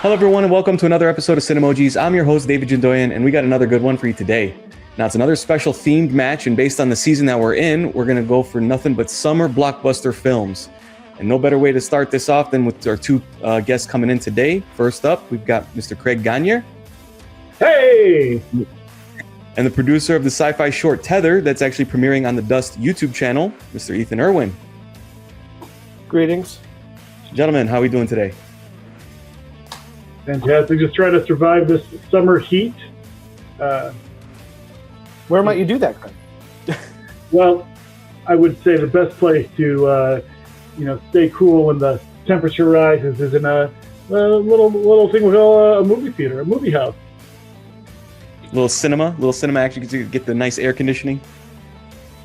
Hello, everyone, and welcome to another episode of Cinemojis. I'm your host, David Jindoian, and we got another good one for you today. Now, it's another special themed match, and based on the season that we're in, we're going to go for nothing but summer blockbuster films. And no better way to start this off than with our two guests coming in today. First up, we've got Mr. Craig Gaynier. Hey! And the producer of the sci-fi short Tether that's actually premiering on the Dust YouTube channel, Mr. Ethan Erwin. Greetings. Gentlemen, how are we doing today? Fantastic. Just trying to survive this summer heat. Where might you do that, Craig? Well, I would say the best place to, stay cool when the temperature rises is in a little thing we call a movie theater, a movie house. Little cinema actually to get the nice air conditioning.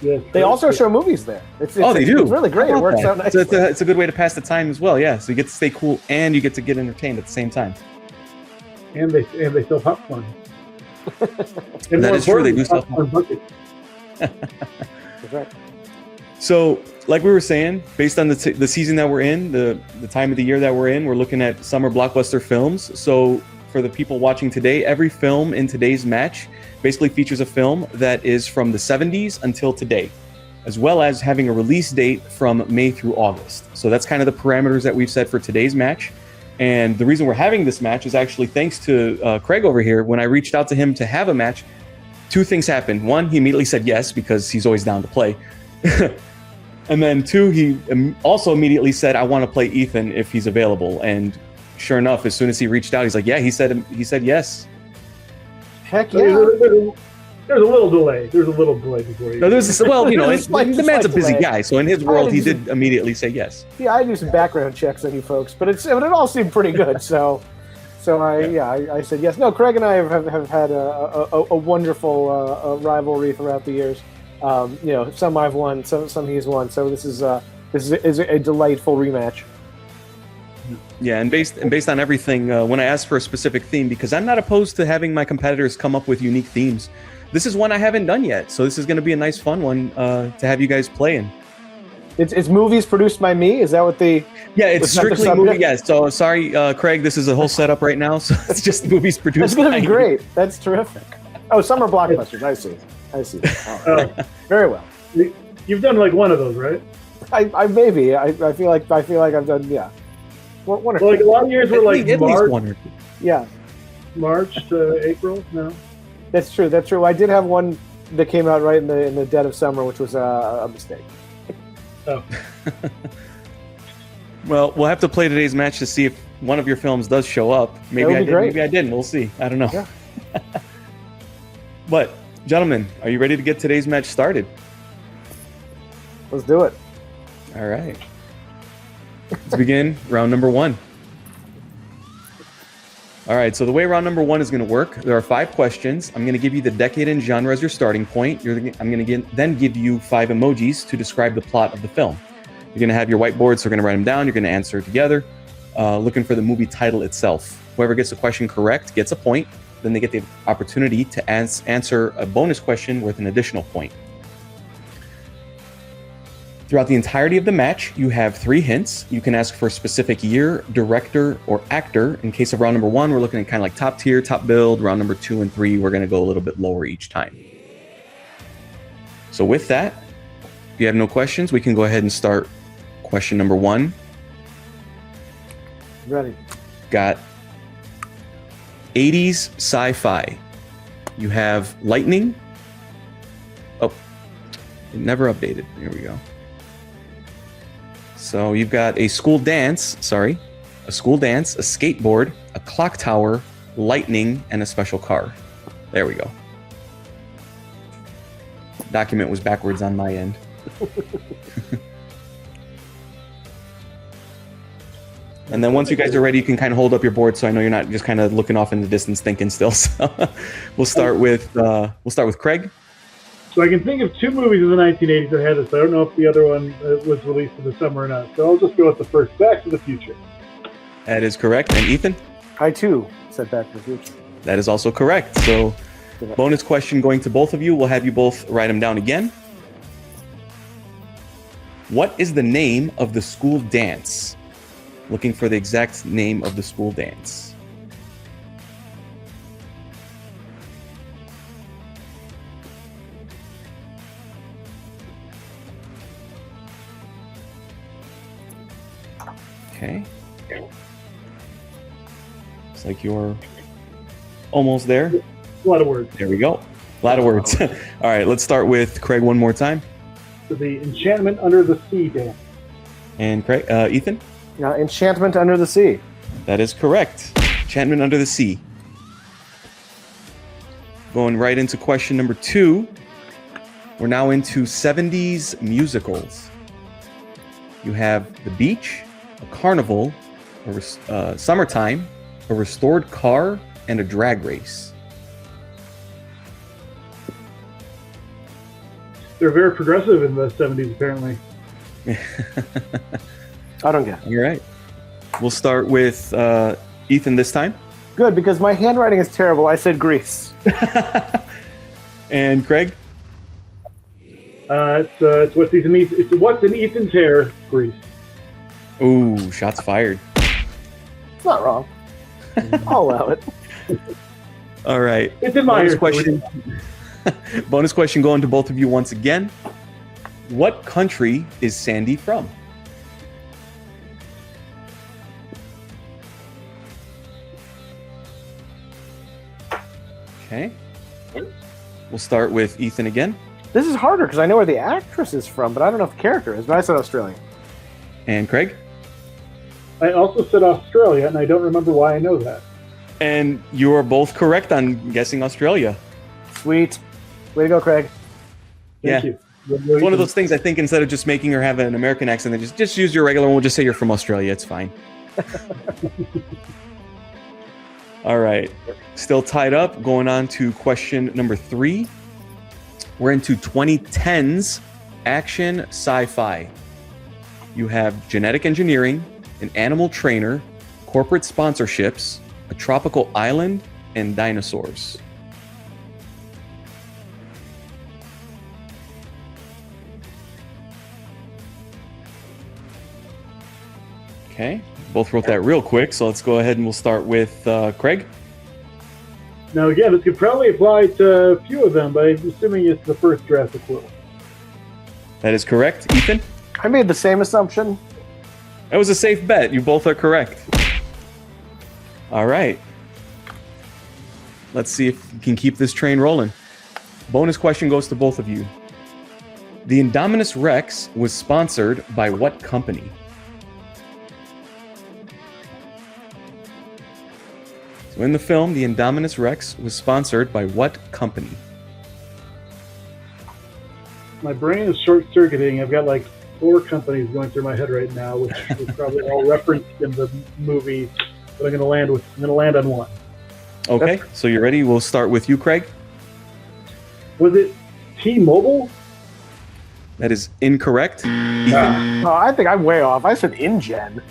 Yes, they also show movies there. It's they do. It's really great. It works out nicely. So it's a good way to pass the time as well. Yeah, so you get to stay cool and you get to get entertained at the same time. And they sell popcorn. And that is true. They do sell popcorn. Exactly. So, like we were saying, based on the season that we're in, the time of the year that we're in, we're looking at summer blockbuster films. So, for the people watching today, every film in today's match basically features a film that is from the 70s until today, as well as having a release date from May through August. So that's kind of the parameters that we've set for today's match. And the reason we're having this match is actually thanks to Craig over here. When I reached out to him to have a match, two things happened. One, he immediately said yes, because he's always down to play. And then two, he also immediately said, I want to play Ethan if he's available. And sure enough, as soon as he reached out, he's like, yeah, he said yes. Heck yeah. There's a little delay. Before you. No, the man's a busy delay. guy, so in his world, he did immediately say yes. Yeah, I do some background checks on you folks, but it all seemed pretty good. So I said yes. No, Craig and I have had a wonderful rivalry throughout the years. Some I've won, some he's won. So this is a delightful rematch. Yeah, and based on everything, when I asked for a specific theme, because I'm not opposed to having my competitors come up with unique themes, this is one I haven't done yet. So this is going to be a nice, fun one to have you guys play in. It's movies produced by me? Is that what the... Yeah, it's strictly movie. Yeah, so sorry, Craig, this is a whole setup right now. So it's just movies produced That's going to be great. That's terrific. Oh, Summer Blockbusters. I see. Oh, very well. You've done like one of those, right? I maybe. I feel like I've done, yeah. One or two. Like a lot of years were like at least one or two. Yeah. March to April, no? That's true. I did have one that came out right in the dead of summer, which was a mistake. Oh. Well, we'll have to play today's match to see if one of your films does show up. Maybe I did, maybe I didn't. We'll see. I don't know. Yeah. But, gentlemen, are you ready to get today's match started? Let's do it. All right. Let's begin round number one. All right, so the way round number one is going to work, there are 5 questions. I'm going to give you the decade and genre as your starting point. I'm going to then give you 5 emojis to describe the plot of the film. You're going to have your whiteboard, so we're going to write them down. You're going to answer together, looking for the movie title itself. Whoever gets the question correct gets a point. Then they get the opportunity to answer a bonus question worth an additional point. Throughout the entirety of the match, you have 3 hints. You can ask for a specific year, director, or actor. In case of round number 1, we're looking at kind of like top tier, top build. Round number 2 and 3, we're going to go a little bit lower each time. So with that, if you have no questions, we can go ahead and start question number 1. Ready. Got 80s sci-fi. You have lightning. Oh, it never updated. Here we go. So you've got a school dance, a skateboard, a clock tower, lightning, and a special car. There we go. Document was backwards on my end. And then once you guys are ready, you can kind of hold up your board so I know you're not just kind of looking off in the distance thinking still. So we'll start with Craig. So I can think of 2 movies in the 1980s that had this. I don't know if the other one was released in the summer or not. So I'll just go with the first, Back to the Future. That is correct. And Ethan? I too said Back to the Future. That is also correct. So bonus question going to both of you. We'll have you both write them down again. What is the name of the school dance? Looking for the exact name of the school dance. Okay. It's like you're almost there. A lot of words. There we go. A lot of words. All right, let's start with Craig one more time. The Enchantment Under the Sea dance. And Craig, Ethan? Enchantment Under the Sea. That is correct. Enchantment Under the Sea. Going right into question number 2. We're now into 70s musicals. You have The Beach, a Carnival, Summertime, a Restored Car, and a Drag Race. They're very progressive in the 70s, apparently. I don't get it. You're right. We'll start with Ethan this time. Good, because my handwriting is terrible. I said Grease. And Craig? It's what's in Ethan's hair, Grease. Ooh, shots fired. It's not wrong. I'll allow it. All right. It's in my Bonus hair. question. Bonus question going to both of you once again. What country is Sandy from? Okay. We'll start with Ethan again. This is harder because I know where the actress is from, but I don't know if the character is. But I said Australian. And Craig? I also said Australia, and I don't remember why I know that. And you are both correct on guessing Australia. Sweet. Way to go, Craig. Thank Yeah. you. It's one of those things I think instead of just making her have an American accent, then just use your regular one. We'll just say you're from Australia. It's fine. All right. Still tied up. Going on to question number 3. We're into 2010s action sci-fi. You have genetic engineering, an animal trainer, corporate sponsorships, a tropical island, and dinosaurs. Okay, both wrote that real quick, so let's go ahead and we'll start with Craig. Now, again, this could probably apply to a few of them, but I'm assuming it's the first Jurassic World. That is correct. Ethan? I made the same assumption. That was a safe bet. You both are correct. All right. Let's see if we can keep this train rolling. Bonus question goes to both of you. The Indominus Rex was sponsored by what company? So in the film, the Indominus Rex was sponsored by what company? My brain is short-circuiting. I've got like 4 companies going through my head right now, which was probably all referenced in the movie. But I'm going to land on one. Okay, so you're ready? We'll start with you, Craig. Was it T-Mobile? That is incorrect. Ethan? Oh, I think I'm way off. I said InGen.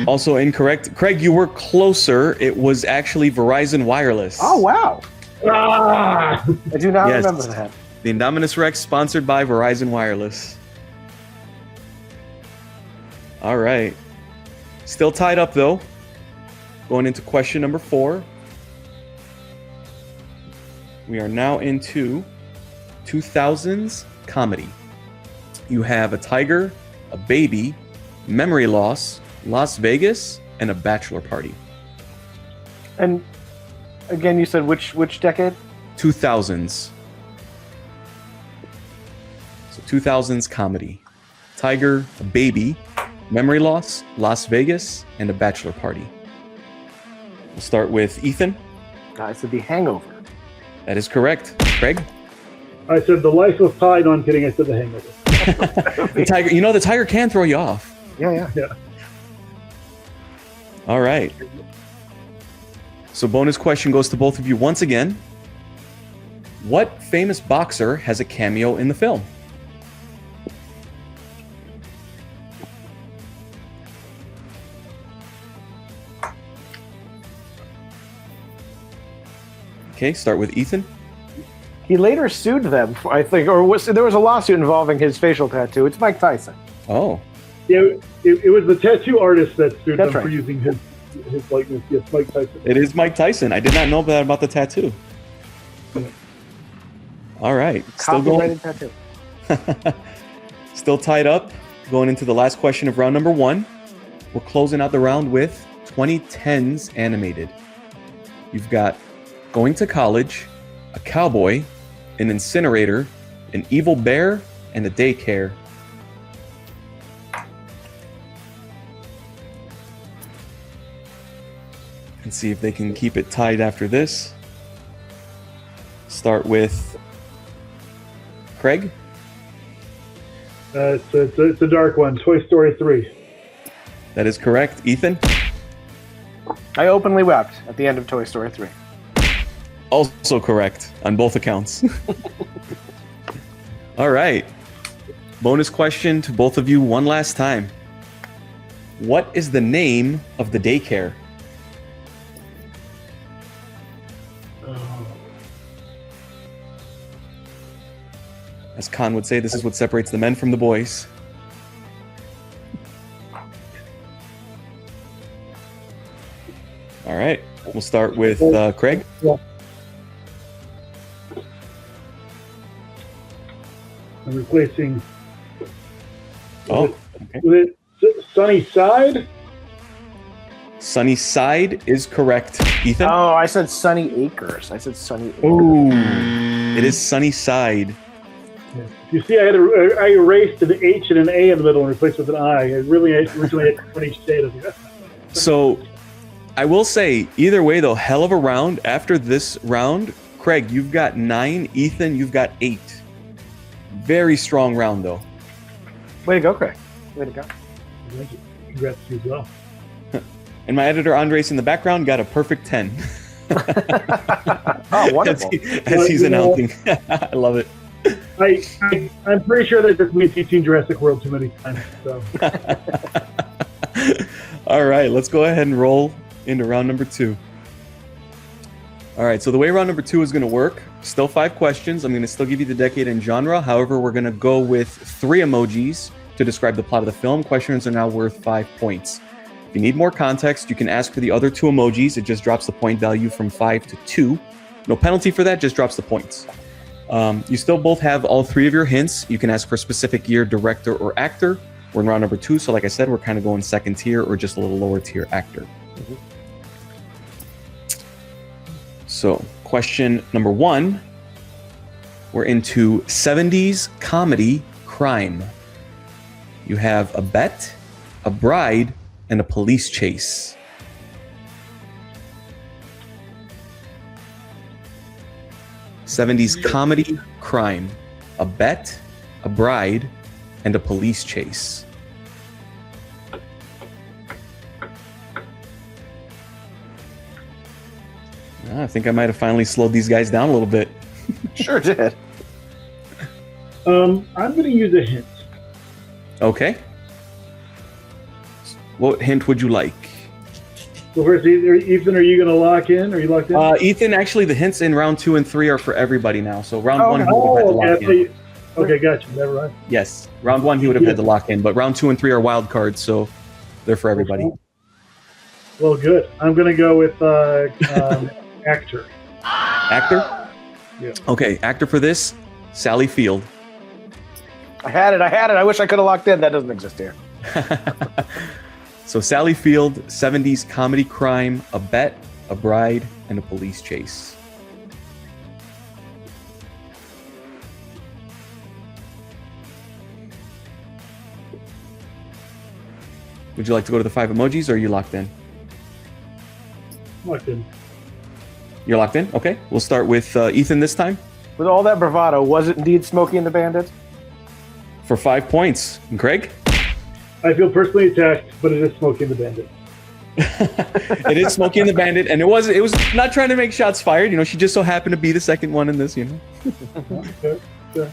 Also incorrect. Craig, you were closer. It was actually Verizon Wireless. Oh, wow. Ah! I do not Yes. remember that. The Indominus Rex sponsored by Verizon Wireless. All right. Still tied up, though. Going into question number 4. We are now into 2000s comedy. You have a tiger, a baby, memory loss, Las Vegas, and a bachelor party. And again, you said which decade? 2000s. So 2000s comedy. Tiger, a baby, memory loss, Las Vegas, and a bachelor party. We'll start with Ethan. I said The Hangover. That is correct. Craig? I said The Life of Pi. No, I'm kidding. I said The Hangover. The tiger. You know, the tiger can throw you off. Yeah. All right. So bonus question goes to both of you once again. What famous boxer has a cameo in the film? Okay, start with Ethan. He later sued them, I think, or there was a lawsuit involving his facial tattoo. It's Mike Tyson. Oh, Yeah, it was the tattoo artist that sued That's them for right. using his likeness. Yes, Mike Tyson. it is Mike Tyson. I did not know that about the tattoo. All right, still going. Copyrighted tattoo. Still tied up. Going into the last question of round number 1. we're closing out the round with 2010s animated. You've got Going to College, a cowboy, an incinerator, an evil bear, and a daycare. And see if they can keep it tied after this. Start with Craig. It's a dark one. Toy Story 3. That is correct. Ethan? I openly wept at the end of Toy Story 3. Also correct on both accounts. All right. Bonus question to both of you one last time. What is the name of the daycare? As Khan would say, this is what separates the men from the boys. All right. We'll start with Craig. Yeah. I'm replacing. Oh, okay. Was it Sunny Side? Sunny Side is correct. Ethan? Oh, I said Sunny Acres. I said Sunny Acres. Ooh, it is Sunny Side. You see, I erased an H and an A in the middle and replaced with an I. I really originally had one each state of it. So, I will say, either way, though, hell of a round. After this round, Craig, you've got 9. Ethan, you've got 8. Very strong round, though. Way to go, Craig. Way to go. Thank you. Congrats to you as well. And my editor, Andres, in the background, got a perfect 10. Oh, wonderful. as he's announcing. I love it. I'm pretty sure that this means you've seen Jurassic World too many times. So. All right, let's go ahead and roll into round number 2. All right, so the way round number 2 is going to work, still 5 questions. I'm going to still give you the decade and genre. However, we're going to go with 3 emojis to describe the plot of the film. Questions are now worth 5 points. If you need more context, you can ask for the other 2 emojis. It just drops the point value from 5 to 2. No penalty for that, just drops the points. You still both have all 3 of your hints. You can ask for specific year, director, or actor. We're in round number 2, so like I said, we're kind of going second tier or just a little lower tier actor. Mm-hmm. So, question number 1. We're into 70s comedy crime. You have a bet, a bride, and a police chase. '70s comedy crime. A bet, a bride, and a police chase. I think I might have finally slowed these guys down a little bit. Sure did. I'm going to use a hint. Okay. What hint would you like? So first, Ethan, are you going to lock in? Are you locked in? Ethan, actually, the hints in round 2 and 3 are for everybody now. So round 1, he would have had to lock in. Okay, gotcha. Never mind. Yes, round 1 he would have had to lock in, but round 2 and 3 are wild cards, so they're for everybody. Well, good. I'm going to go with actor. Actor? Yeah. Okay, actor for this, Sally Field. I had it. I wish I could have locked in. That doesn't exist here. So Sally Field, 70s comedy crime, a bet, a bride, and a police chase. Would you like to go to the 5 emojis, or are you locked in? Locked in. You're locked in? Okay. We'll start with Ethan this time. With all that bravado, was it indeed Smokey and the Bandit? For 5 points. And Craig? I feel personally attacked, but it is Smokey and the Bandit. It is Smokey and the Bandit, and it was not trying to make shots fired. You know, she just so happened to be the second one in this, you know. Okay.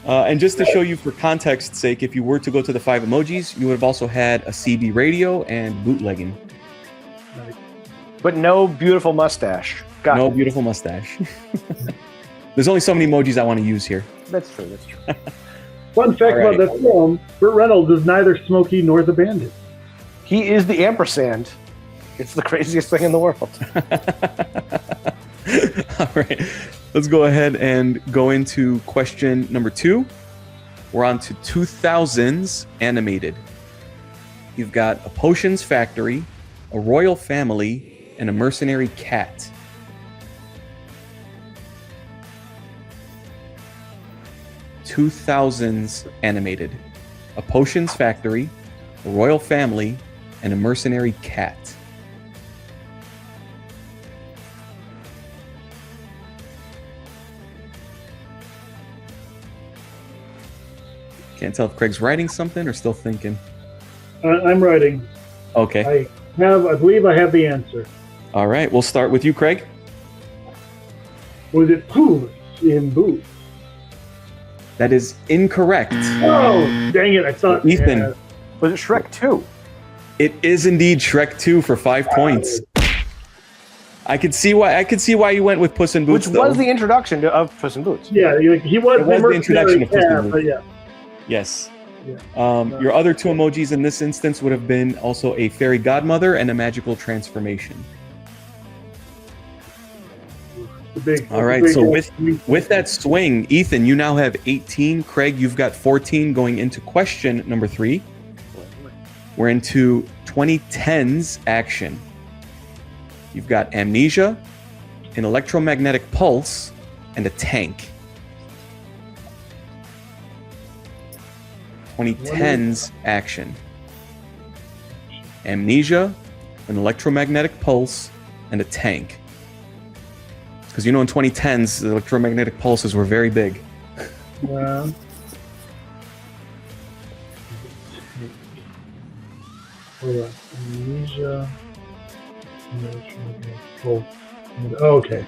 And just to show you for context's sake, if you were to go to the 5 emojis, you would have also had a CB radio and bootlegging. But no beautiful mustache. No beautiful mustache. There's only so many emojis I want to use here. That's true. Fun fact about this film, Burt Reynolds is neither Smokey nor the Bandit. He is the ampersand. It's the craziest thing in the world. All right. Let's go ahead and go into question number 2. We're on to 2000s animated. You've got a potions factory, a royal family, and a mercenary cat. (2000s) animated. A potions factory, a royal family, and a mercenary cat. Can't tell if Craig's writing something or still thinking. I'm writing. Okay. I believe I have the answer. All right. We'll start with you, Craig. Was it Puss in Boots? That is incorrect. Oh, dang it. I thought... Ethan. Yeah. Was it Shrek 2? It is indeed Shrek 2 for 5 points. I could see why you went with Puss in Boots, Which was the introduction of Puss in Boots. Yeah, he was the introduction of Puss in Boots. but yeah. Yes. Yeah. Your other 2 emojis in this instance would have been also a fairy godmother and a magical transformation. All right, so with that swing, Ethan, you now have 18. Craig, you've got 14 going into question number 3. We're into 2010s action. You've got amnesia, an electromagnetic pulse, and a tank. 2010s action. Amnesia, an electromagnetic pulse, and a tank. Because in 2010s, the electromagnetic pulses were very big. Yeah. Hold on. Amnesia. Oh, okay.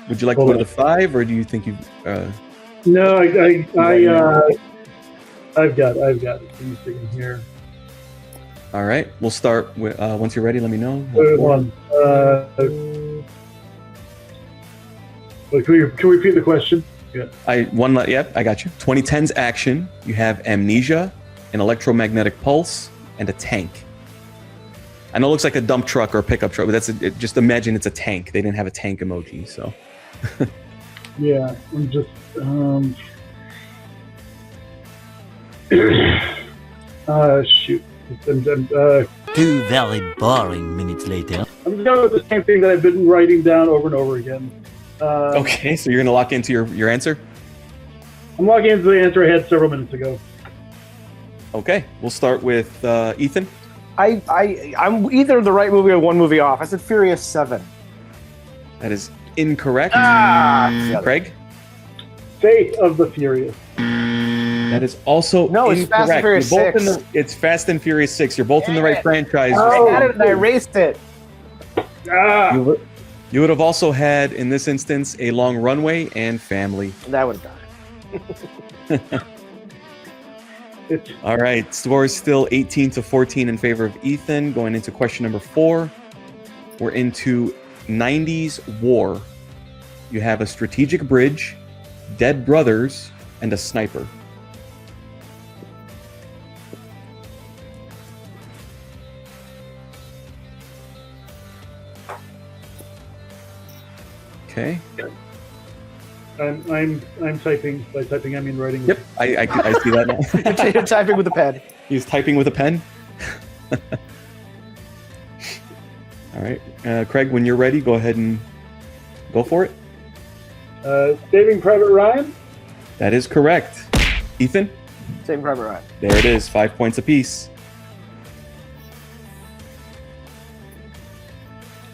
Would you like to go to the 5, or do you think you? No, I've got it. Give me a second here. All right, we'll start with. Once you're ready, let me know. One. Can we repeat the question? Yeah. Yep, I got you. 2010s action. You have amnesia, an electromagnetic pulse, and a tank. I know it looks like a dump truck or a pickup truck, but just imagine it's a tank. They didn't have a tank emoji, so. Yeah, I'm just. Shoot. 2 very boring minutes later. I'm going with the same thing that I've been writing down over and over again. Okay, so you're going to lock into your answer? I'm logging into the answer I had several minutes ago. Okay, we'll start with Ethan. I'm either the right movie or 1 movie off. I said Furious 7. That is incorrect. Craig? Fate of the Furious. That is also no, it's incorrect. Fast and Furious 6. It's Fast and Furious 6. You're both in the right franchise. I had it and I erased it. You would have also had, in this instance, A Long Runway and Family. That would have done it. All right, score is still 18-14 in favor of Ethan. Going into question number 4, we're into 90s war. You have a strategic bridge, dead brothers, and a sniper. Okay. I'm typing. By typing, I mean writing. Yep, I see that now. You're typing with a pen. He's typing with a pen. All right, Craig, when you're ready, go ahead and go for it. Saving Private Ryan. That is correct. Ethan? Saving Private Ryan. There it is, 5 points apiece.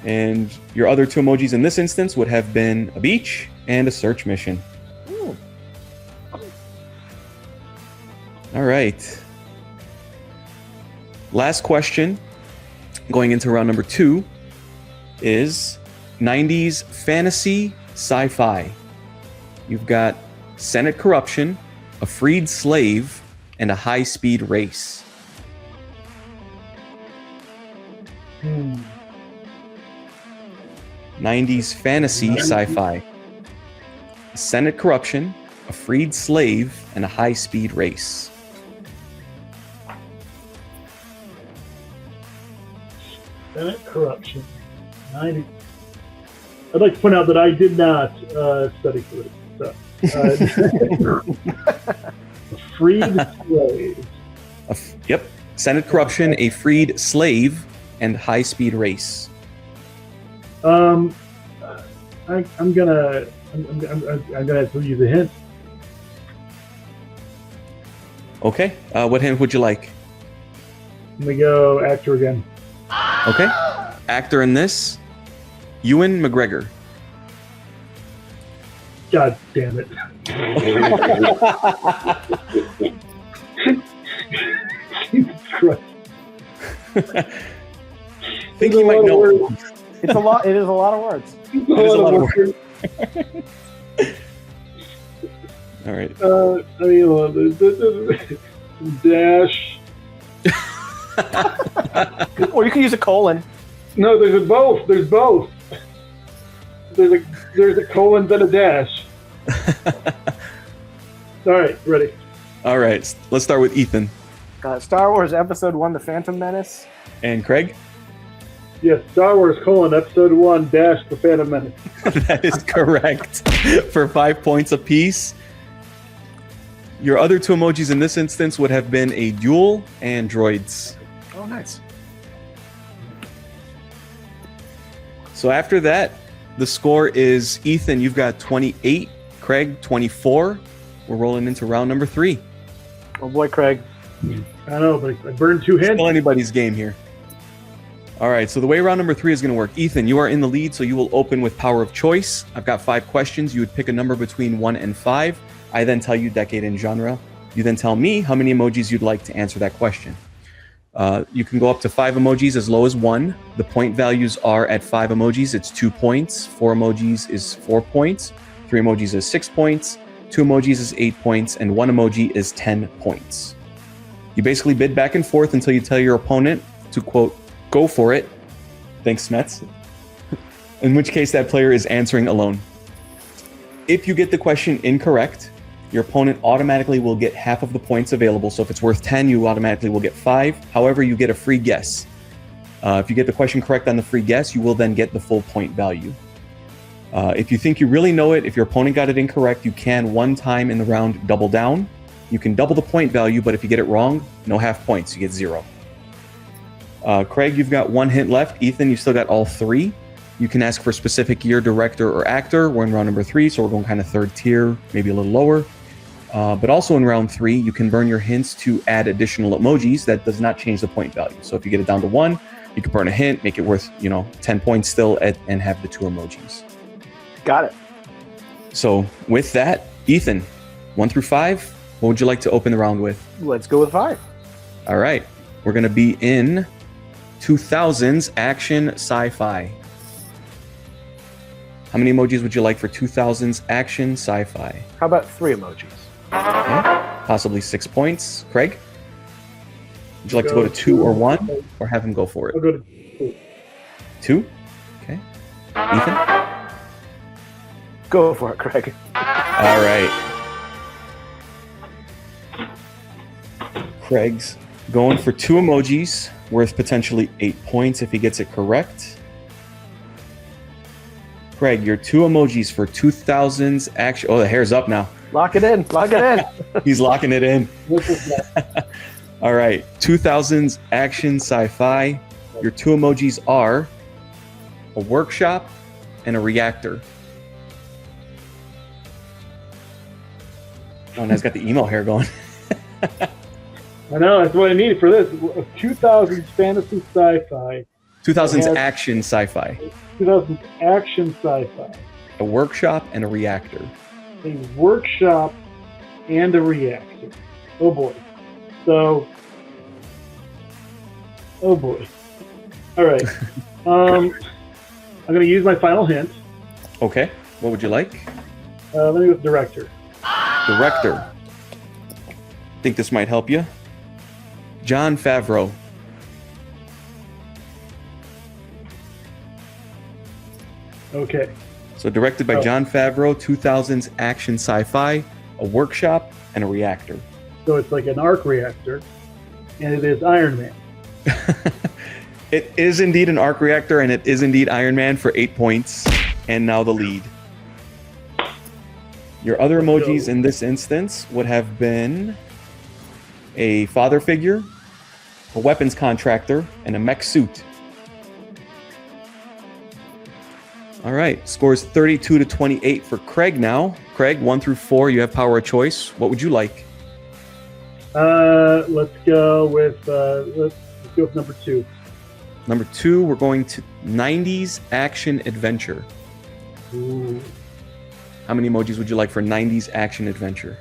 And your other 2 emojis in this instance would have been a beach and a search mission. Ooh. All right. Last question, going into round number 2, is 90s fantasy sci-fi. You've got Senate corruption, a freed slave, and a high-speed race. 90s fantasy sci-fi. Senate corruption, a freed slave, and a high-speed race. Senate corruption. 90. I'd like to point out that I did not study for this. So, a freed slave. Yep. Senate corruption, a freed slave, and high-speed race. I'm gonna have to use a hint. Okay. What hint would you like? Let me go actor again. Okay. Actor in this, Ewan McGregor. God damn it. Jesus Christ. I think you might know. It's a lot. It is a lot of words. It is a lot of words. All right. Dash. Or you can use a colon. No, there's both. There's both. There's a colon then a dash. All right, ready. All right. Let's start with Ethan. Star Wars Episode 1: The Phantom Menace. And Craig? Yes, Star Wars: Episode 1 dash The Phantom Menace. That is correct. For 5 points apiece. Your other two emojis in this instance would have been a duel and droids. Oh, nice. So after that, the score is Ethan, you've got 28, Craig, 24. We're rolling into round number 3. Oh boy, Craig. I know, but I burned 2 hints. Still anybody's game here. All right, so the way round number 3 is going to work, Ethan, you are in the lead, so you will open with power of choice. I've got 5 questions. You would pick a number between 1 and 5. I then tell you decade and genre. You then tell me how many emojis you'd like to answer that question. You can go up to 5 emojis as low as 1. The point values are at 5 emojis, it's 2 points. 4 emojis is 4 points. 3 emojis is 6 points. 2 emojis is 8 points. And 1 emoji is 10 points. You basically bid back and forth until you tell your opponent to, quote, go for it. Thanks, Smets. In which case that player is answering alone. If you get the question incorrect, your opponent automatically will get half of the points available. So if it's worth 10, you automatically will get 5. However, you get a free guess. If you get the question correct on the free guess, you will then get the full point value. If you think you really know it, if your opponent got it incorrect, you can one time in the round double down. You can double the point value, but if you get it wrong, no half points, you get 0. Craig, you've got 1 hint left. Ethan, you've still got all 3. You can ask for specific year, director, or actor. We're in round number 3, so we're going kind of third tier, maybe a little lower. But also in round 3, you can burn your hints to add additional emojis. That does not change the point value. So if you get it down to 1, you can burn a hint, make it worth 10 points still, and have the 2 emojis. Got it. So with that, Ethan, 1 through 5, what would you like to open the round with? Let's go with 5. All right. We're going to be in 2000s action sci-fi. How many emojis would you like for 2000s action sci-fi? How about 3 emojis? Okay. Possibly 6 points. Craig? Would you like to go to 2 or 1? Or have him go for it? I'll go to 2. 2? Okay. Ethan? Go for it, Craig. All right. Craig's going for 2 emojis, worth potentially 8 points if he gets it correct. Craig, your 2 emojis for 2000s action. Oh, the hair's up now. Lock it in. Lock it in. He's locking it in. All right. 2000s action sci-fi. Your 2 emojis are a workshop and a reactor. Oh, and I've got the emo hair going. I know, that's what I needed for this. 2000s fantasy sci-fi. 2000s action sci-fi. 2000s action sci-fi. A workshop and a reactor. A workshop and a reactor. Oh boy. So, oh boy. All right. I'm going to use my final hint. Okay. What would you like? Let me go with director. Director. Think this might help you. Jon Favreau. Okay. So directed by Jon Favreau, 2000s action sci-fi, a workshop, and a reactor. So it's like an arc reactor, and it is Iron Man. It is indeed an arc reactor, and it is indeed Iron Man for 8 points, and now the lead. Your other emojis in this instance would have been a father figure, a weapons contractor, and a mech suit. All right, scores 32-28 for Craig now. Craig, 1 through 4, you have power of choice. What would you like? Let's go with number 2. Number 2, we're going to 90s action adventure. Ooh. How many emojis would you like for 90s action adventure?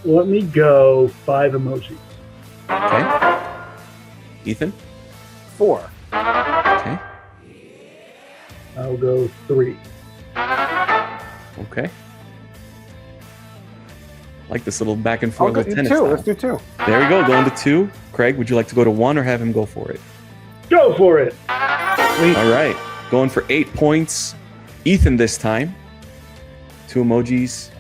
Let me go 5 emojis. Okay. Ethan? 4. Okay. I'll go 3. Okay. Like this little back and forth with tennis. 2. Style. Let's do 2. There we go. Going to 2. Craig, would you like to go to 1 or have him go for it? Go for it. Sweet. All right. Going for 8 points. Ethan this time. 2 emojis.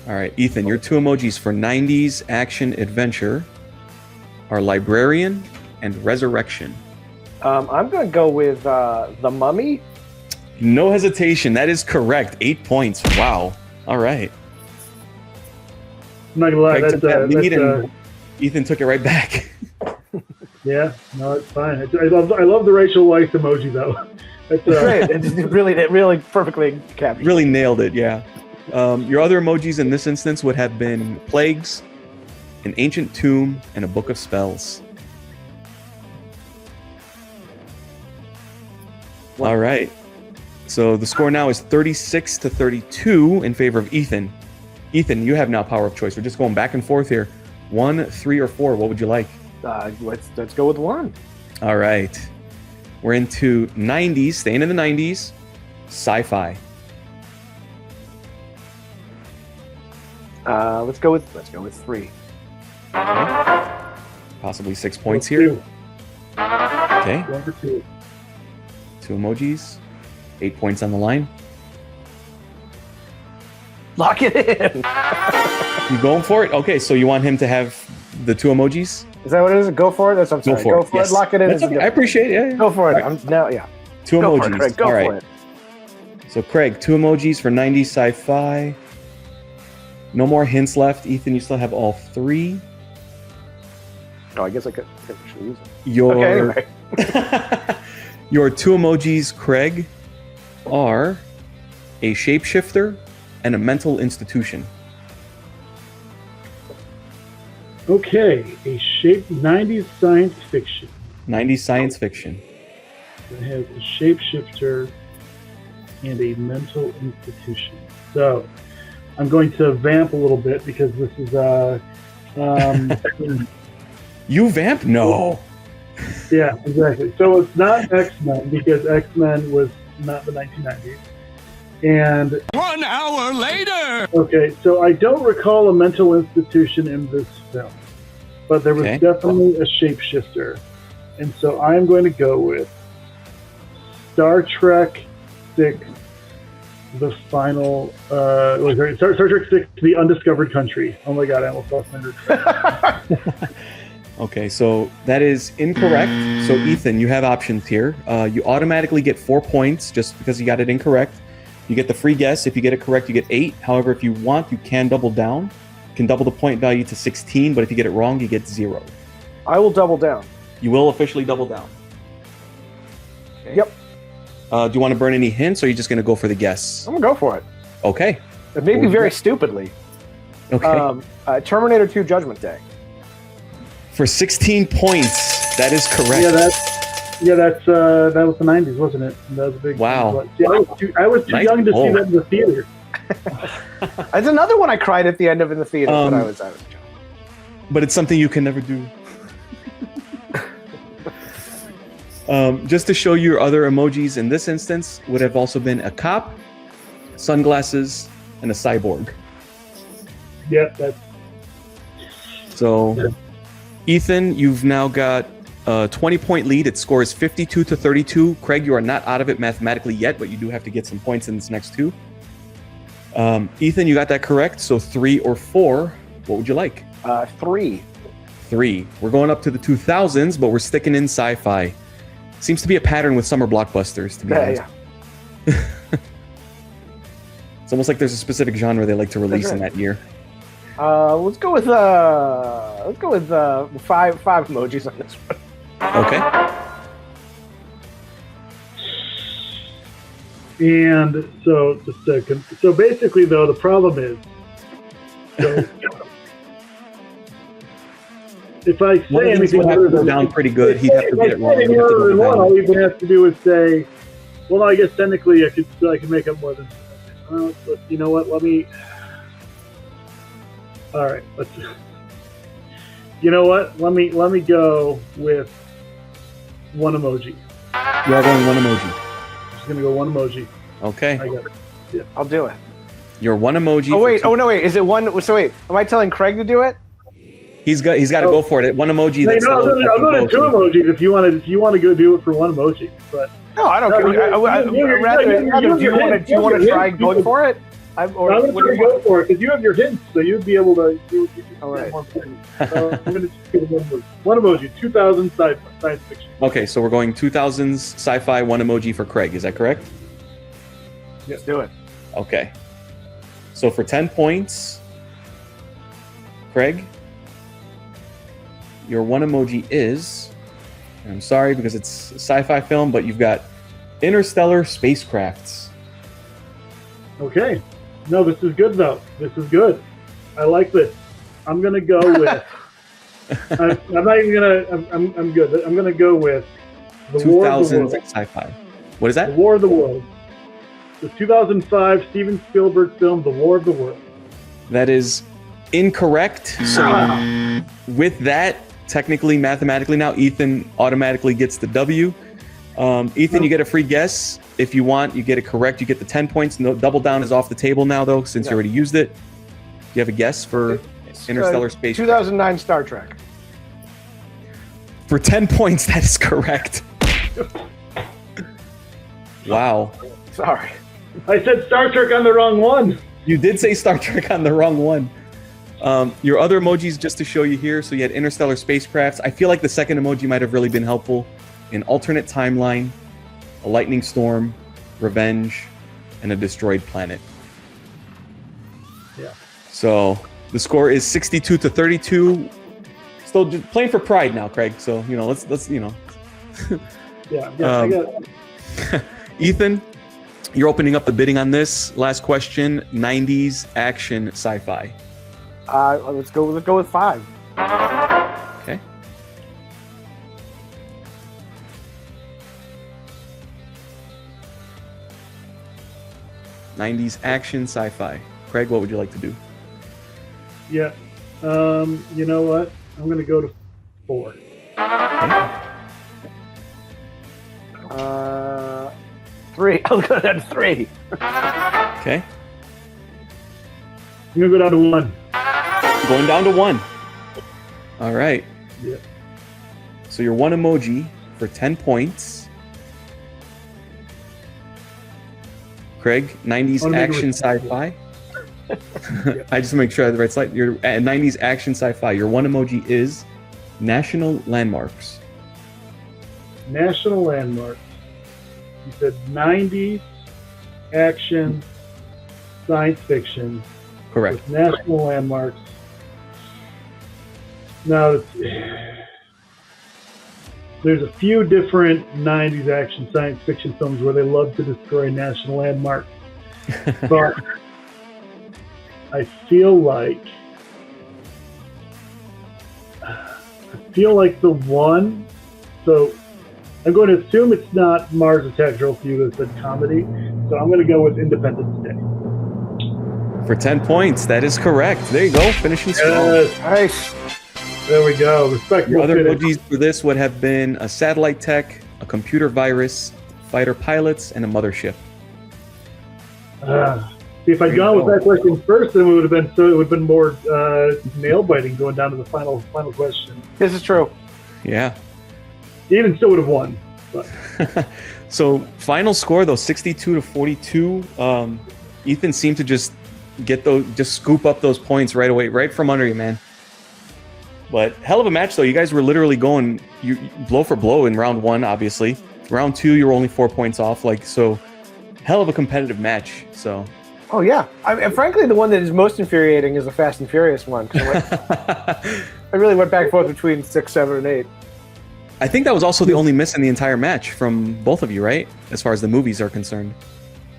All right, Ethan, your 2 emojis for 90s action adventure are librarian and resurrection. I'm going to go with the Mummy. No hesitation. That is correct. 8 points. Wow. All right. I'm not gonna lie. Craig took that lead and Ethan took it right back. Yeah, no, it's fine. I love the Rachel Weisz emoji though. That's, Great. It really perfectly captured. Really nailed it. Yeah. Your other emojis in this instance would have been plagues, an ancient tomb, and a book of spells. All right. So the score now is 36-32 in favor of Ethan. Ethan, you have now power of choice. We're just going back and forth here. 1, 3, or 4. What would you like? Let's go with 1. All right. We're into 90s, staying in the 90s, sci-fi. Let's go with 3. Okay. Possibly 6 points here. 2. Okay. Going for 2. 2 emojis. 8 points on the line. Lock it in. You going for it? Okay, so you want him to have the 2 emojis? Is that what it is? Go for it. That's what I'm sorry. Go for yes. it. Lock it in. That's okay. I appreciate it. Yeah, yeah. Go for it. Right. I'm now. Yeah. 2 Go emojis. for it, Craig. Go All for right. it. So Craig, 2 emojis for 90s sci-fi. No more hints left. Ethan, you still have all 3. Oh, I guess I should use it. Your Okay, anyway. Your 2 emojis, Craig, are a shapeshifter and a mental institution. Okay, a 90s science fiction. 90s science fiction. It has a shapeshifter and a mental institution. So I'm going to vamp a little bit because this is You vamp? No. yeah, exactly. So it's not X-Men because X-Men was not the 1990s. And 1 hour later! okay, so I don't recall a mental institution in this film, but there was Okay. definitely a shapeshifter. And so I'm going to go with Star Trek 6, the final, Star Trek 6, The Undiscovered Country. Oh my god, I almost lost my nerd. Okay, so that is incorrect. So Ethan, you have options here. You automatically get 4 points just because you got it incorrect. You get the free guess. If you get it correct, you get 8. However, if you want, you can double down. You can double the point value to 16, but if you get it wrong, you get 0. I will double down. You will officially double down. Okay. Yep. Do you want to burn any hints, or are you just going to go for the guess? I'm gonna go for it. Okay. It may be very stupidly. Okay. Terminator 2 Judgment Day. For 16 points, that is correct. That was the 90s, wasn't it? That was a big. Wow. See, I was too Nice young to see pull. that in the theater. There's another one I cried at the end of in the theater when I was young. But it's something you can never do. Just to show you your other emojis in this instance would have also been a cop, sunglasses, and a cyborg. Yeah, that's So, Ethan, you've now got a 20-point lead. It scores 52-32. Craig, you are not out of it mathematically yet, but you do have to get some points in this next 2. Ethan, you got that correct. So 3 or 4. What would you like? 3. 3. We're going up to the 2000s, but we're sticking in sci-fi. Seems to be a pattern with Summer Blockbusters, to be honest. Yeah. It's almost like there's a specific genre they like to release in that year. Let's go with five emojis on this one. Okay. And so, just a second. So basically, though, the problem is, so, if I One say of these anything would have other to go than down pretty good. He'd have to get it wrong. anything other than one, all you even have to do is say, well, I guess technically I could make up more than. Well, you know what? Let me. All right. Let's. You know what? Let me go with one emoji. You are going one emoji. Just gonna go one emoji. Okay. I got it. Yeah. I'll do it. Your one emoji. Oh wait! Oh no! Wait! Is it one? So wait, am I telling Craig to do it? He's got to go for it. One emoji. Hey, no, I'll go to two emojis if you want to go do it for one emoji. But no, I don't care. Do you want to try going for it? I'm going to go for it because you have your hints, so you'd be able to. All right. I'm going to do one emoji. 2000 science fiction. Okay, so we're going 2000s sci-fi one emoji for Craig. Is that correct? Let's do it. Okay. So for 10 points, Craig, your one emoji is, and I'm sorry because it's a sci-fi film, but you've got interstellar spacecrafts. Okay. No, this is good though. This is good. I like this. I'm gonna go with. I'm not even gonna. I'm good. I'm gonna go with the War of the 2000s Worlds. sci-fi. What is The that? War of the Worlds. The 2005 Steven Spielberg film, The War of the Worlds. That is incorrect. So with that, technically, mathematically now, Ethan automatically gets the W. Ethan, you get a free guess. If you want, you get it correct. You get the 10 points. No, double down is off the table now, though, since you already used it. Do you have a guess for interstellar space? 2009 Star Trek. For 10 points, that is correct. Wow. Sorry. I said Star Trek on the wrong one. You did say Star Trek on the wrong one. Your other emojis, just to show you here, so you had interstellar spacecrafts. I feel like the second emoji might have really been helpful. An alternate timeline, a lightning storm, revenge, and a destroyed planet. Yeah. So the score is 62-32. Still just playing for pride now, Craig. So let's Yeah. I got it. Ethan, you're opening up the bidding on this. Last question: 90s action sci-fi. Let's go with 5. Okay. '90s action sci-fi. Craig, what would you like to do? Yeah. You know what? I'm gonna go to 4. 3. I'll go down to 3. Okay. I'm gonna go down to 1. Going down to 1. All right. Yeah. So your one emoji for 10 points. Craig, 90s action sci-fi. I just make sure I have the right slide. Your 90s action sci-fi. Your one emoji is national landmarks. National landmarks. You said 90s action science fiction. Correct. With national landmarks. Now, there's a few different 90s action science fiction films where they love to destroy national landmarks. But I feel like the one, so I'm going to assume it's not Mars Attacks Earth View, that's a comedy, so I'm going to go with Independence Day. For 10 points, that is correct. There you go, finishing strong. Nice. There we go. Respectful Your other finish. emojis for this would have been a satellite tech, a computer virus, fighter pilots, and a mothership. See, if I'd gone with that question first, then it would have been more nail biting going down to the final question. This is true. Yeah. Even still would have won. But. So final score though, 62-42. Ethan seemed to just scoop up those points right away, right from under you, man. But hell of a match though. You guys were literally going you blow for blow in round 1, obviously. Round 2, you were only 4 points off. So hell of a competitive match. So Oh yeah, and frankly, the one that is most infuriating is the Fast and Furious one. 'Cause I really went back and forth between 6, 7, and 8. I think that was also the only miss in the entire match from both of you, right? As far as the movies are concerned.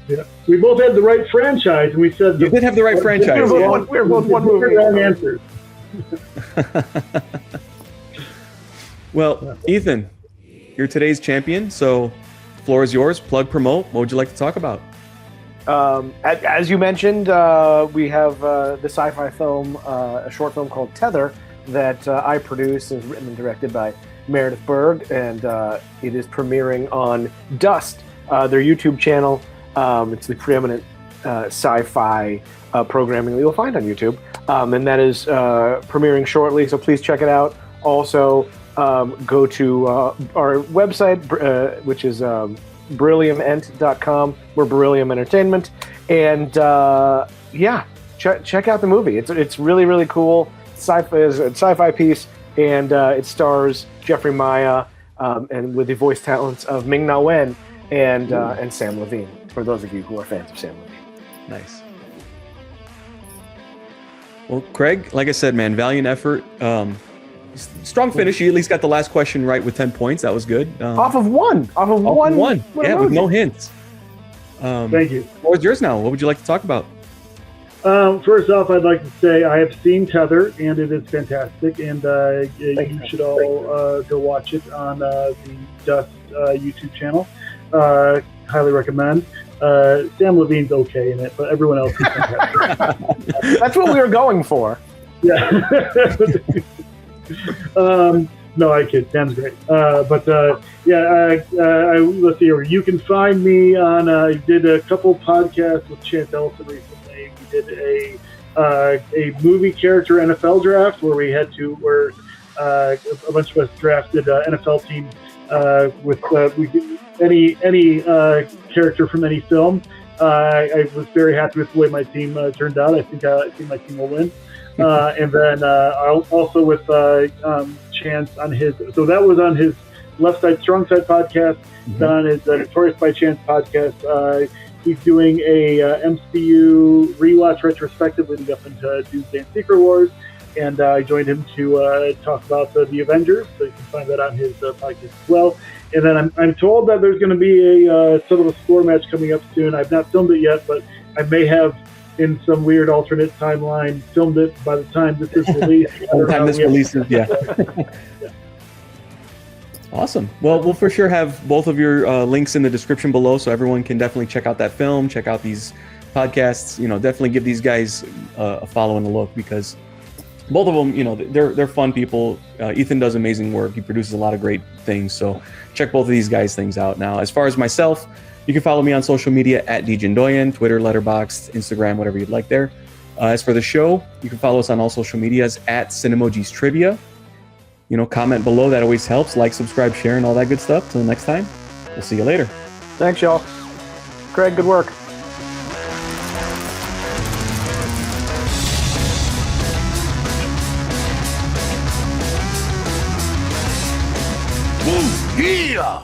Yeah. We both had the right franchise, and we said You did have the right franchise. We were both one movie. Wrong answers. Well, Ethan, you're today's champion, so floor is yours. Plug, promote. What would you like to talk about? As you mentioned, we have the sci-fi film, a short film called Tether, that I produce and is written and directed by Meredith Berg, and it is premiering on Dust, their YouTube channel. It's the preeminent sci-fi programming that you'll find on YouTube, and that is premiering shortly, so please check it out. Also, go to our website, which is brilliument.com. We're Beryllium Entertainment, and check out the movie. It's really, really cool. Sci-fi is a sci-fi piece, and it stars Jeffrey Maya, and with the voice talents of Ming-Na Wen and Sam Levine, for those of you who are fans of Sam Levine. Nice. Well, Craig, like I said, man, valiant effort. Strong finish. You at least got the last question right with 10 points. That was good. Off of one. Yeah, with no hints. Thank you. What was yours now? What would you like to talk about? First off, I'd like to say I have seen Tether, and it is fantastic, and you should all go watch it on the Dust YouTube channel. Highly recommend. Sam Levine's okay in it, but everyone else is fantastic. That's what we were going for. Yeah. No, I kid. Sam's great. Let's see here. You can find me on. I did a couple podcasts with Chance Ellison recently. We did a movie character NFL draft where a bunch of us drafted NFL teams with any character from any film. I was very happy with the way my team turned out. I think my team will win. And then also with Chance on his, so that was on his Left Side Strong Side podcast. Then on his Notorious by Chance podcast, he's doing a MCU rewatch retrospective leading up into Doomsday and Secret Wars, and I joined him to talk about the Avengers. So you can find that on his podcast as well. And then I'm told that there's going to be a sort of a score match coming up soon. I've not filmed it yet, but I may have, in some weird alternate timeline, filmed it by the time this is released. By the time this releases, yeah. Awesome. Well, we'll for sure have both of your links in the description below, so everyone can definitely check out that film, check out these podcasts. Definitely give these guys a follow and a look, because both of them, they're fun people. Ethan does amazing work. He produces a lot of great things. So check both of these guys' things out. Now, as far as myself, you can follow me on social media at Jindoian, Twitter, Letterboxd, Instagram, whatever you'd like there. As for the show, you can follow us on all social medias at Cinemojis Trivia. Comment below. That always helps. Like, subscribe, share, and all that good stuff. Till next time, we'll see you later. Thanks, y'all. Craig, good work. Yeah!